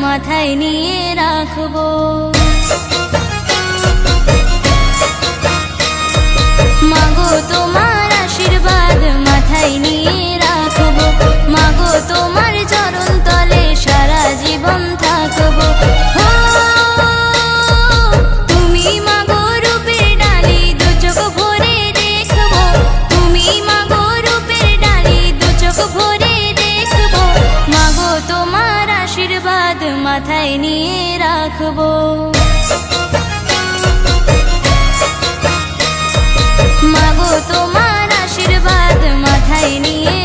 মাথায় নিয়ে রাখবো। মাগো তোমার আশীর্বাদ মাথায় নিয়ে রাখবো। মাগো তোমার চরণ তলে সারা জীবন থাকবো। তুমি মাগো রূপের ডালি দু চোখ ভরে দেখবো। তুমি মাগো রূপের ডালি দু চোখ ভরে দেখবো। মাগো তোমার আশীর্বাদ মাথায় নিয়ে রাখবো। মাগো তোমার আশীর্বাদ মাথায় নিয়ে